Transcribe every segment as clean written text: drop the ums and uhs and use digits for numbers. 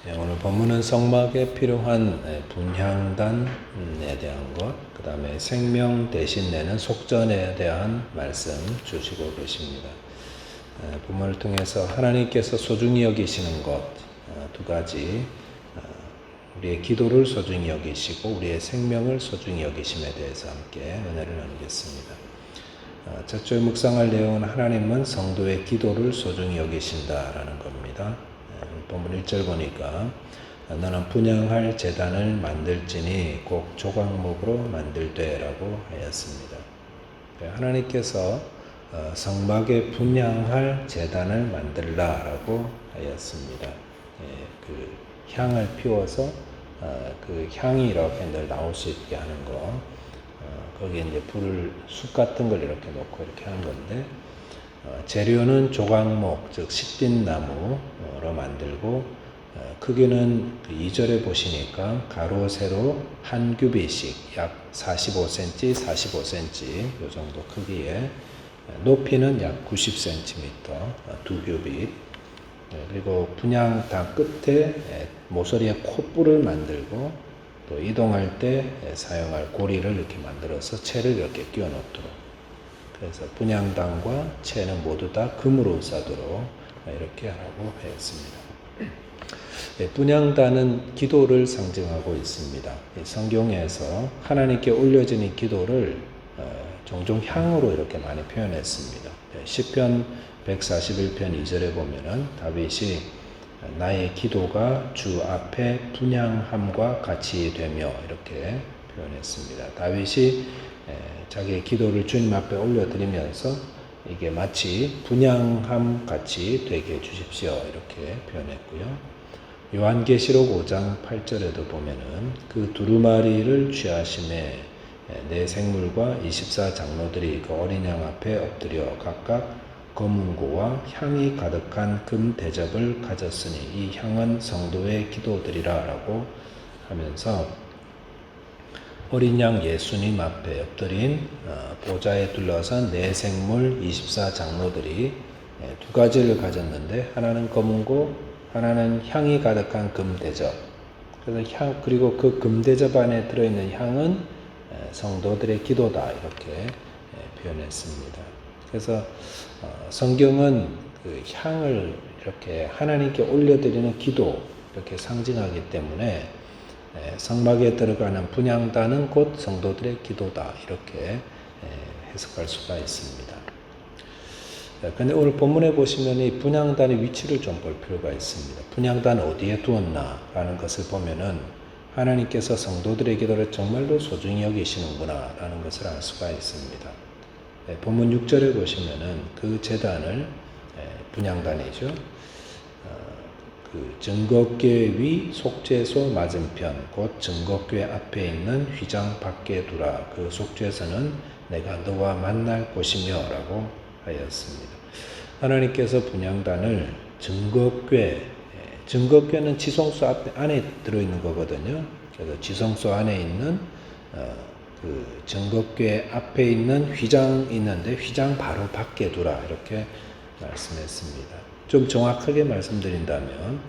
오늘 본문은 성막에 필요한 분향단에 대한 것, 그 다음에 생명 대신 내는 속전에 대한 말씀 주시고 계십니다. 본문을 통해서 하나님께서 소중히 여기시는 것 두 가지, 우리의 기도를 소중히 여기시고 우리의 생명을 소중히 여기심에 대해서 함께 은혜를 나누겠습니다. 첫 주에 묵상할 내용은 하나님은 성도의 기도를 소중히 여기신다라는 겁니다. 본문 1절 보니까 너는 분향할 제단을 만들지니 꼭 조각목으로 만들되라고 하였습니다. 하나님께서 성막에 분향할 제단을 만들라라고 하였습니다. 그 향을 피워서 그 향이 이렇게 늘 나올 수 있게 하는 거, 거기에 이제 불을 숯 같은 걸 이렇게 놓고 이렇게 하는 건데, 재료는 조각목, 즉 십빛나무로 만들고, 크기는 2절에 보시니까 가로 세로 한 규빗씩 약 45cm, 45cm 이 정도 크기에, 높이는 약 90cm, 두 규빗. 그리고 분향단 끝에 모서리에 콧불을 만들고, 또 이동할 때 사용할 고리를 이렇게 만들어서 채를 이렇게 끼워 놓도록. 그래서 분향단과 채는 모두 다 금으로 싸도록 이렇게 하라고 하였습니다. 분향단은 기도를 상징하고 있습니다. 성경에서 하나님께 올려지는 기도를 종종 향으로 이렇게 많이 표현했습니다. 시편 141편 2절에 보면은 다윗이 나의 기도가 주 앞에 분향함과 같이 되며 이렇게 표현했습니다. 다윗이 자기의 기도를 주님 앞에 올려드리면서 이게 마치 분향함 같이 되게 해주십시오 이렇게 표현했고요. 요한계시록 5장 8절에도 보면은 그 두루마리를 취하심에 네 생물과 24장로들이 그 어린 양 앞에 엎드려 각각 검은고와 향이 가득한 금 대접을 가졌으니 이 향은 성도의 기도들이라 라고 하면서 어린 양 예수님 앞에 엎드린 보좌에 둘러선 네 생물 24장로들이 두 가지를 가졌는데, 하나는 검은고, 하나는 향이 가득한 금대접. 그래서 그리고 그 금대접 안에 들어있는 향은 성도들의 기도다 이렇게 표현했습니다. 그래서 성경은 그 향을 이렇게 하나님께 올려드리는 기도 이렇게 상징하기 때문에 성막에 들어가는 분향단은 곧 성도들의 기도다 이렇게 해석할 수가 있습니다. 그런데 오늘 본문에 보시면 이 분향단의 위치를 좀 볼 필요가 있습니다. 분향단 어디에 두었나 라는 것을 보면은 하나님께서 성도들의 기도를 정말로 소중히 여기시는구나 라는 것을 알 수가 있습니다. 본문 6절에 보시면은 그 제단을, 분향단이죠, 그 증거궤 위 속죄소 맞은편 곧 증거궤 앞에 있는 휘장 밖에 두라. 그 속죄소는 내가 너와 만날 곳이며 라고 하였습니다. 하나님께서 분향단을 증거궤는 지성소 안에 들어있는 거거든요. 그래서 지성소 안에 있는 그 증거궤 앞에 있는 휘장이 있는데 휘장 바로 밖에 두라 이렇게 말씀했습니다. 좀 정확하게 말씀드린다면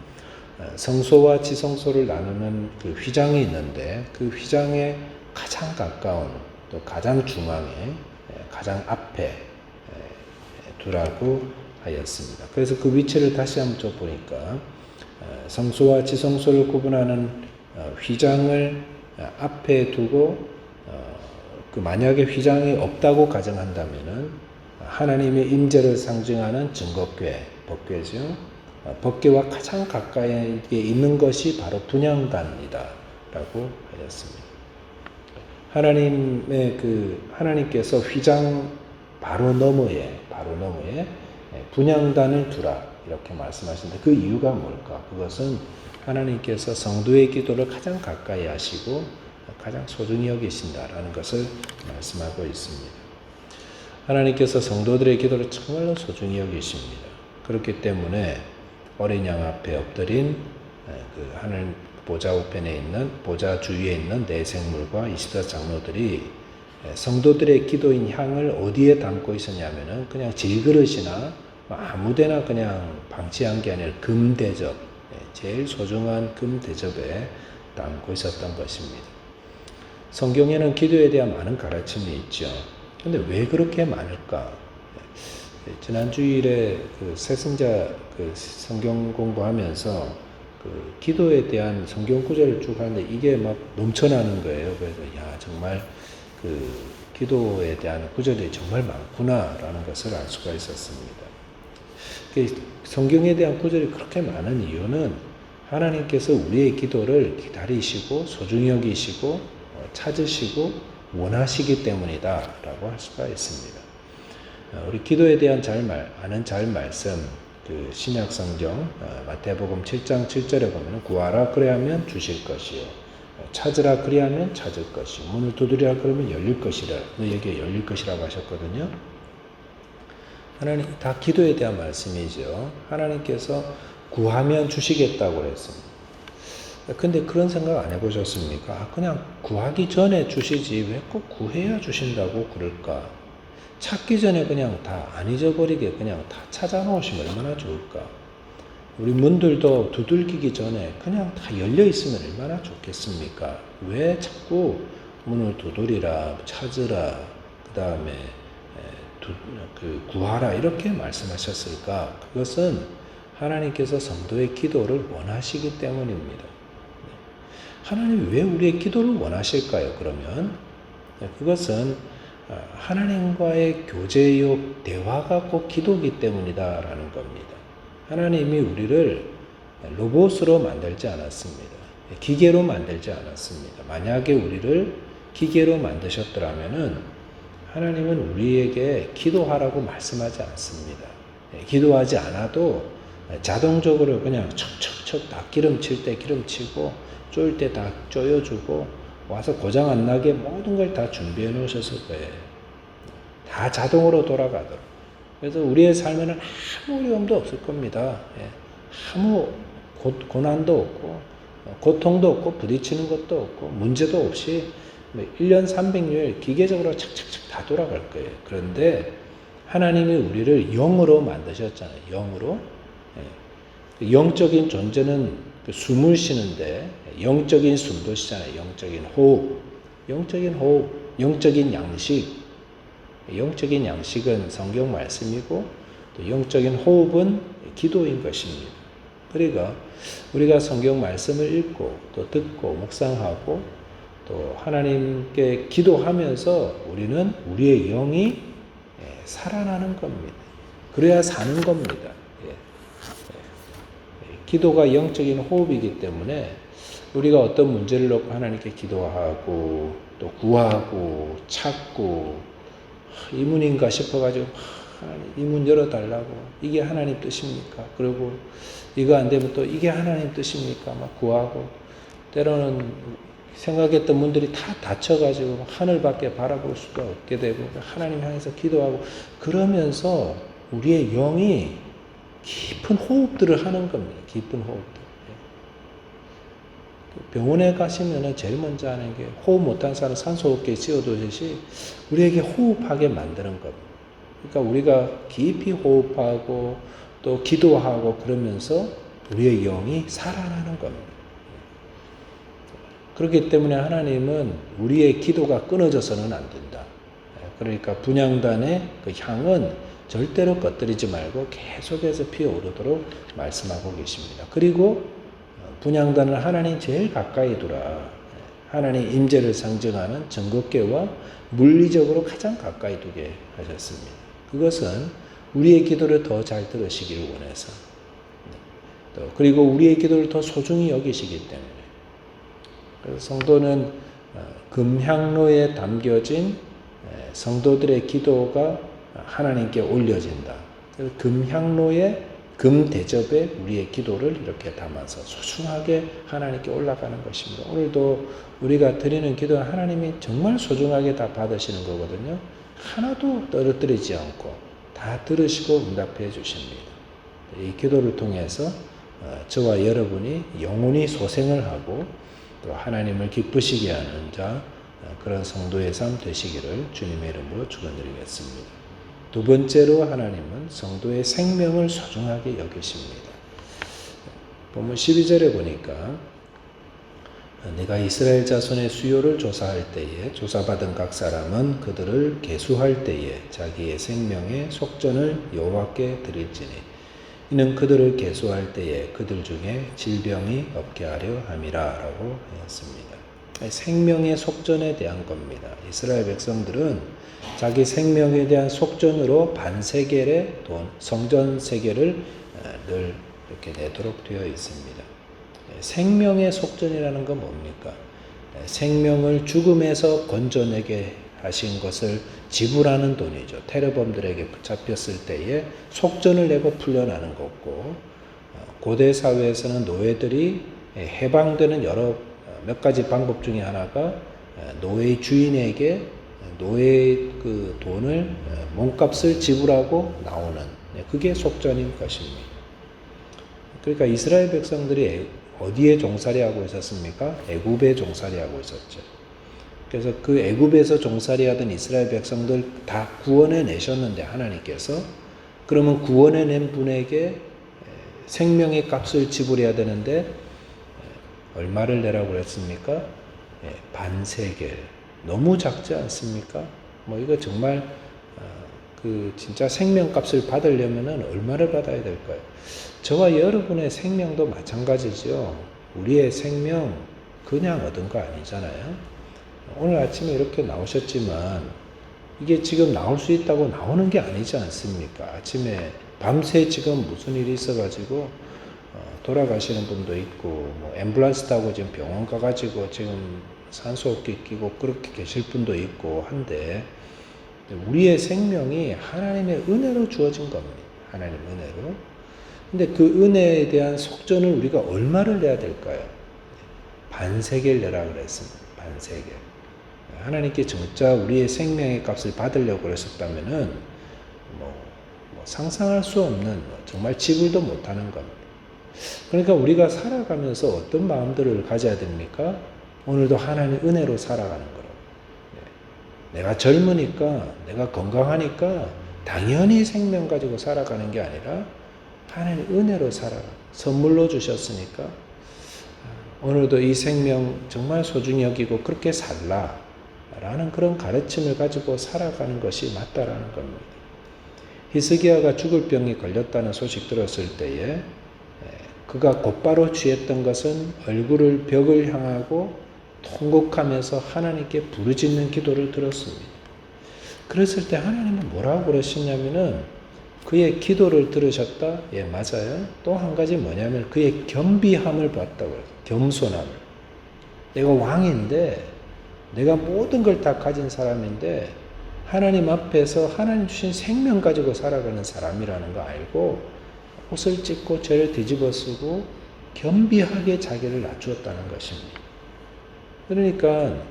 성소와 지성소를 나누는 그 휘장이 있는데 그 휘장에 가장 가까운 또 가장 중앙에 가장 앞에 두라고 하였습니다. 그래서 그 위치를 다시 한번 좀 보니까 성소와 지성소를 구분하는 휘장을 앞에 두고 그 만약에 휘장이 없다고 가정한다면은 하나님의 임재를 상징하는 증거궤, 법궤죠. 법궤와 가장 가까이 있는 것이 바로 분향단이다 라고 하였습니다. 하나님께서 휘장 바로 너머에 분향단을 두라 이렇게 말씀하시는데 그 이유가 뭘까? 그것은 하나님께서 성도의 기도를 가장 가까이 하시고 가장 소중히 여기신다라는 것을 말씀하고 있습니다. 하나님께서 성도들의 기도를 정말로 소중히 여기십니다. 그렇기 때문에 어린 양 앞에 엎드린 그 하늘 보좌 우편에 있는 보좌 주위에 있는 네 생물과 24장로들이 성도들의 기도인 향을 어디에 담고 있었냐면은 그냥 질그릇이나 아무데나 그냥 방치한 게 아니라 금대접, 제일 소중한 금 대접에 담고 있었던 것입니다. 성경에는 기도에 대한 많은 가르침이 있죠. 근데 왜 그렇게 많을까? 지난 주일에 그 새승자 그 성경 공부하면서 그 기도에 대한 성경 구절을 쭉 하는데 이게 막 넘쳐나는 거예요. 그래서 야, 정말 그 기도에 대한 구절이 정말 많구나라는 것을 알 수가 있었습니다. 성경에 대한 구절이 그렇게 많은 이유는 하나님께서 우리의 기도를 기다리시고 소중히 여기시고 찾으시고 원하시기 때문이다라고 할 수가 있습니다. 우리 기도에 대한 아는 잘 말씀, 그 신약 성경 마태복음 7장 7절에 보면 구하라 그리하면 주실 것이요 찾으라 그리하면 찾을 것이요 문을 두드리라 그러면 열릴 것이라 너에게 열릴 것이라고 하셨거든요. 하나님 다 기도에 대한 말씀이죠. 하나님께서 구하면 주시겠다고 했습니다. 근데 그런 생각 안 해보셨습니까? 그냥 구하기 전에 주시지 왜 꼭 구해야 주신다고 그럴까? 찾기 전에 그냥 다 안 잊어버리게 그냥 다 찾아놓으시면 얼마나 좋을까? 우리 문들도 두들기기 전에 그냥 다 열려 있으면 얼마나 좋겠습니까? 왜 자꾸 문을 두드리라, 찾으라, 그 다음에 구하라 이렇게 말씀하셨을까? 그것은 하나님께서 성도의 기도를 원하시기 때문입니다. 하나님이 왜 우리의 기도를 원하실까요? 그러면 그것은 하나님과의 교제요 대화가 꼭 기도이기 때문이다라는 겁니다. 하나님이 우리를 로봇으로 만들지 않았습니다. 기계로 만들지 않았습니다. 만약에 우리를 기계로 만드셨더라면은 하나님은 우리에게 기도하라고 말씀하지 않습니다. 기도하지 않아도 자동적으로 그냥 척척척 다 기름칠 때 기름치고 쪼일 때 다 쪼여주고 와서 고장 안 나게 모든 걸 다 준비해 놓으셨을 거예요. 다 자동으로 돌아가도록. 그래서 우리의 삶에는 아무 어려움도 없을 겁니다. 아무 고난도 없고 고통도 없고 부딪히는 것도 없고 문제도 없이 1년 300일 기계적으로 착착착 다 돌아갈 거예요. 그런데 하나님이 우리를 영으로 만드셨잖아요. 영으로. 영적인 존재는 숨을 쉬는데 영적인 숨도 쉬잖아요. 영적인 호흡. 영적인 호흡, 영적인 양식. 영적인 양식은 성경 말씀이고 또 영적인 호흡은 기도인 것입니다. 그러니까 우리가 성경 말씀을 읽고 또 듣고 묵상하고 또 하나님께 기도하면서 우리는 우리의 영이 살아나는 겁니다. 그래야 사는 겁니다. 기도가 영적인 호흡이기 때문에 우리가 어떤 문제를 놓고 하나님께 기도하고 또 구하고 찾고 이 문인가 싶어가지고 이 문 열어달라고 이게 하나님 뜻입니까? 그리고 이거 안 되면 또 이게 하나님 뜻입니까? 막 구하고 때로는 생각했던 문들이 다 닫혀가지고 하늘밖에 바라볼 수가 없게 되고 하나님 향해서 기도하고 그러면서 우리의 영이 깊은 호흡들을 하는 겁니다. 깊은 호흡들. 병원에 가시면은 제일 먼저 하는 게 호흡 못한 사람 산소호흡기에 씌워두듯이 우리에게 호흡하게 만드는 겁니다. 그러니까 우리가 깊이 호흡하고 또 기도하고 그러면서 우리의 영이 살아나는 겁니다. 그렇기 때문에 하나님은 우리의 기도가 끊어져서는 안 된다. 그러니까 분향단의 그 향은 절대로 꺼뜨리지 말고 계속해서 피어오르도록 말씀하고 계십니다. 그리고 분향단을 하나님 제일 가까이 두라. 하나님 임재를 상징하는 정극계와 물리적으로 가장 가까이 두게 하셨습니다. 그것은 우리의 기도를 더 잘 들으시기를 원해서 또 그리고 우리의 기도를 더 소중히 여기시기 때문에 그래서 성도는 금향로에 담겨진 성도들의 기도가 하나님께 올려진다. 금향로에 금 대접에 우리의 기도를 이렇게 담아서 소중하게 하나님께 올라가는 것입니다. 오늘도 우리가 드리는 기도는 하나님이 정말 소중하게 다 받으시는 거거든요. 하나도 떨어뜨리지 않고 다 들으시고 응답해 주십니다. 이 기도를 통해서 저와 여러분이 영원히 소생을 하고 또 하나님을 기쁘시게 하는 자 그런 성도의 삶 되시기를 주님의 이름으로 축원드리겠습니다. 두 번째로 하나님은 성도의 생명을 소중하게 여기십니다. 본문 12절에 보니까 내가 이스라엘 자손의 수요를 조사할 때에 조사받은 각 사람은 그들을 계수할 때에 자기의 생명의 속전을 여호와께 드릴지니 이는 그들을 계수할 때에 그들 중에 질병이 없게 하려 함이라 라고 했습니다. 생명의 속전에 대한 겁니다. 이스라엘 백성들은 자기 생명에 대한 속전으로 반세겔의 돈, 성전 세겔을 늘 이렇게 내도록 되어 있습니다. 생명의 속전이라는 건 뭡니까? 생명을 죽음에서 건져내게 하신 것을 지불하는 돈이죠. 테러범들에게 붙잡혔을 때에 속전을 내고 풀려나는 거고, 고대 사회에서는 노예들이 해방되는 몇 가지 방법 중에 하나가 노예 주인에게 노예의 그 돈을 몸값을 지불하고 나오는, 그게 속전인 것입니다. 그러니까 이스라엘 백성들이 어디에 종살이하고 있었습니까? 애굽에 종살이하고 있었죠. 그래서 그 애굽에서 종살이하던 이스라엘 백성들 다 구원해 내셨는데 하나님께서, 그러면 구원해 낸 분에게 생명의 값을 지불해야 되는데 얼마를 내라고 그랬습니까? 반세겔. 너무 작지 않습니까? 이거 정말 진짜 생명값을 받으려면은 얼마를 받아야 될까요? 저와 여러분의 생명도 마찬가지죠. 우리의 생명 그냥 얻은 거 아니잖아요. 오늘 아침에 이렇게 나오셨지만 이게 지금 나올 수 있다고 나오는 게 아니지 않습니까? 아침에 밤새 지금 무슨 일이 있어가지고 돌아가시는 분도 있고, 앰뷸런스 타고 지금 병원 가가지고 지금 산소호흡기 끼고 그렇게 계실 분도 있고 한데, 우리의 생명이 하나님의 은혜로 주어진 겁니다. 하나님 은혜로. 근데 그 은혜에 대한 속전을 우리가 얼마를 내야 될까요? 반세겔 내라 그랬습니다. 반세겔. 하나님께 진짜 우리의 생명의 값을 받으려고 그랬었다면은 상상할 수 없는, 정말 지불도 못하는 겁니다. 그러니까 우리가 살아가면서 어떤 마음들을 가져야 됩니까? 오늘도 하나님의 은혜로 살아가는 거라고. 내가 젊으니까, 내가 건강하니까 당연히 생명 가지고 살아가는 게 아니라 하나님의 은혜로 살아가. 선물로 주셨으니까 오늘도 이 생명 정말 소중히 여기고 그렇게 살라 라는 그런 가르침을 가지고 살아가는 것이 맞다라는 겁니다. 히스기야가 죽을 병이 걸렸다는 소식 들었을 때에 그가 곧바로 취했던 것은 얼굴을 벽을 향하고 통곡하면서 하나님께 부르짖는 기도를 들었습니다. 그랬을 때 하나님은 뭐라고 그러시냐면은 그의 기도를 들으셨다? 예, 맞아요. 또 한 가지 뭐냐면 그의 겸비함을 봤다고 해요. 겸손함을. 내가 왕인데, 내가 모든 걸 다 가진 사람인데 하나님 앞에서 하나님 주신 생명 가지고 살아가는 사람이라는 거 알고 옷을 찢고 죄를 뒤집어 쓰고 겸비하게 자기를 낮추었다는 것입니다. 그러니까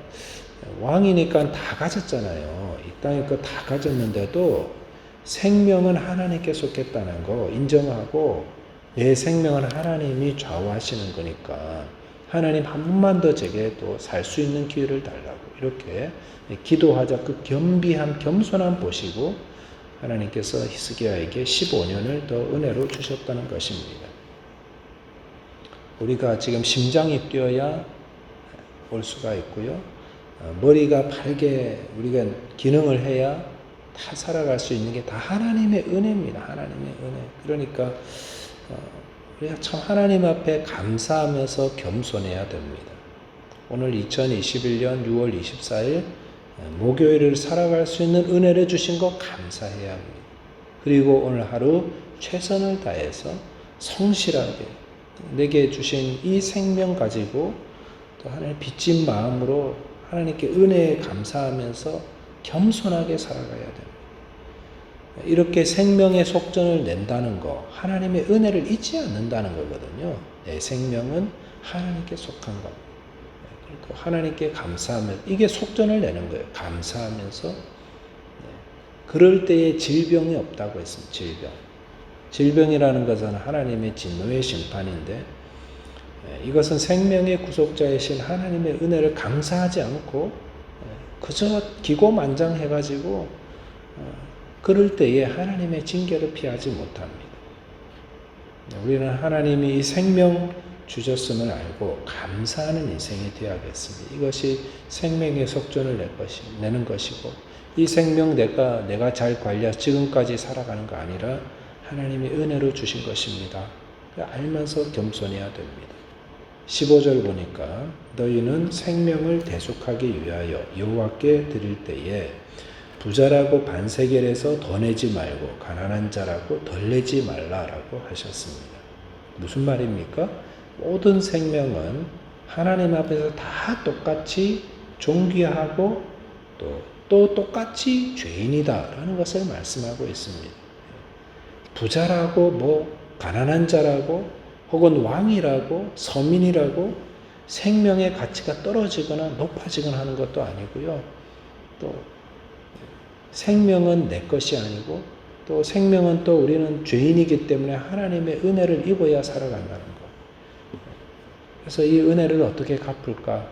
왕이니까 다 가졌잖아요. 이 땅에 거 다 가졌는데도 생명은 하나님께 속했다는 거 인정하고, 내 생명은 하나님이 좌우하시는 거니까 하나님 한 번만 더 제게 또 살 수 있는 기회를 달라고 이렇게 기도하자. 그 겸비함, 겸손함 보시고 하나님께서 히스기야에게 15년을 더 은혜로 주셨다는 것입니다. 우리가 지금 심장이 뛰어야 올 수가 있고요. 머리가 밝게 우리가 기능을 해야 다 살아갈 수 있는 게 다 하나님의 은혜입니다. 하나님의 은혜. 그러니까 우리가 참 하나님 앞에 감사하면서 겸손해야 됩니다. 오늘 2021년 6월 24일 목요일을 살아갈 수 있는 은혜를 주신 거 감사해야 합니다. 그리고 오늘 하루 최선을 다해서 성실하게 내게 주신 이 생명 가지고 또 하나님 빚진 마음으로 하나님께 은혜에 감사하면서 겸손하게 살아가야 됩니다. 이렇게 생명의 속전을 낸다는 거, 하나님의 은혜를 잊지 않는다는 거거든요. 내 생명은 하나님께 속한 겁니다. 그러니까 하나님께 감사하면 이게 속전을 내는 거예요. 감사하면서. 그럴 때에 질병이 없다고 했습니다. 질병이라는 것은 하나님의 진노의 심판인데, 이것은 생명의 구속자이신 하나님의 은혜를 감사하지 않고 그저 기고만장해가지고 그럴 때에 하나님의 징계를 피하지 못합니다. 우리는 하나님이 이 생명 주셨음을 알고 감사하는 인생이 되어야겠습니다. 이것이 생명의 속전을 내는 것이고, 이 생명 내가 잘 관리해서 지금까지 살아가는 거 아니라 하나님이 은혜로 주신 것입니다. 알면서 겸손해야 됩니다. 15절 보니까 너희는 생명을 대속하기 위하여 여호와께 드릴 때에 부자라고 반세겔에서 더 내지 말고 가난한 자라고 덜 내지 말라라고 하셨습니다. 무슨 말입니까? 모든 생명은 하나님 앞에서 다 똑같이 존귀하고 또 똑같이 죄인이다라는 것을 말씀하고 있습니다. 부자라고 가난한 자라고 혹은 왕이라고 서민이라고 생명의 가치가 떨어지거나 높아지거나 하는 것도 아니고요. 또 생명은 내 것이 아니고 또 생명은 또 우리는 죄인이기 때문에 하나님의 은혜를 입어야 살아간다는 것. 그래서 이 은혜를 어떻게 갚을까?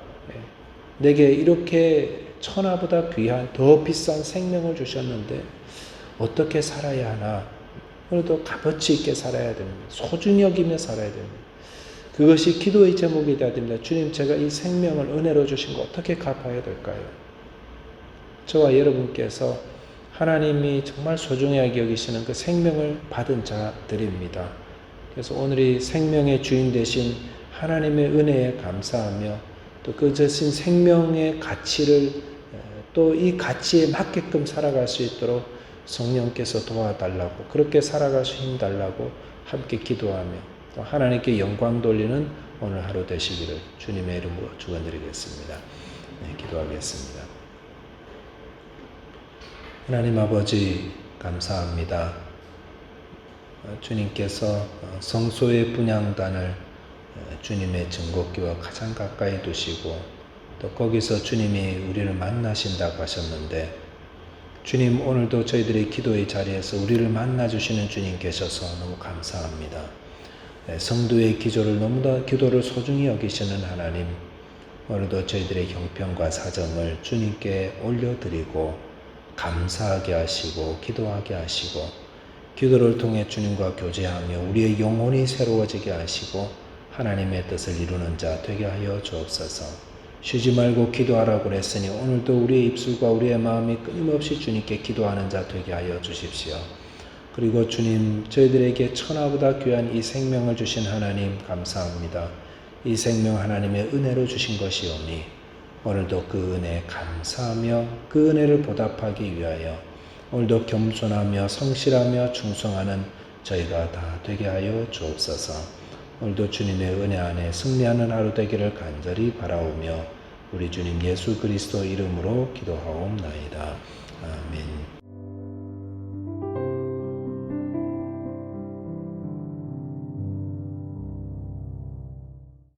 내게 이렇게 천하보다 귀한 더 비싼 생명을 주셨는데 어떻게 살아야 하나? 오늘도 값어치 있게 살아야 됩니다. 소중히 여기며 살아야 됩니다. 그것이 기도의 제목이 되어야 됩니다. 주님, 제가 이 생명을 은혜로 주신 거 어떻게 갚아야 될까요? 저와 여러분께서 하나님이 정말 소중하게 여기시는 그 생명을 받은 자들입니다. 그래서 오늘 이 생명의 주인 되신 하나님의 은혜에 감사하며 또 그 주신 생명의 가치를 또 이 가치에 맞게끔 살아갈 수 있도록 성령께서 도와달라고, 그렇게 살아갈 수 힘달라고 함께 기도하며 또 하나님께 영광 돌리는 오늘 하루 되시기를 주님의 이름으로 축원드리겠습니다. 기도하겠습니다. 하나님 아버지 감사합니다. 주님께서 성소의 분향단을 주님의 증거기와 가장 가까이 두시고 또 거기서 주님이 우리를 만나신다고 하셨는데, 주님 오늘도 저희들의 기도의 자리에서 우리를 만나주시는 주님 계셔서 너무 감사합니다. 성도의 기도를 소중히 여기시는 하나님, 오늘도 저희들의 형편과 사정을 주님께 올려드리고 감사하게 하시고 기도하게 하시고 기도를 통해 주님과 교제하며 우리의 영혼이 새로워지게 하시고 하나님의 뜻을 이루는 자 되게 하여 주옵소서. 쉬지 말고 기도하라고 그랬으니 오늘도 우리의 입술과 우리의 마음이 끊임없이 주님께 기도하는 자 되게 하여 주십시오. 그리고 주님, 저희들에게 천하보다 귀한 이 생명을 주신 하나님 감사합니다. 이 생명 하나님의 은혜로 주신 것이오니 오늘도 그 은혜에 감사하며 그 은혜를 보답하기 위하여 오늘도 겸손하며 성실하며 충성하는 저희가 다 되게 하여 주옵소서. 오늘도 주님의 은혜 안에 승리하는 하루 되기를 간절히 바라오며 우리 주님 예수 그리스도 이름으로 기도하옵나이다. 아멘.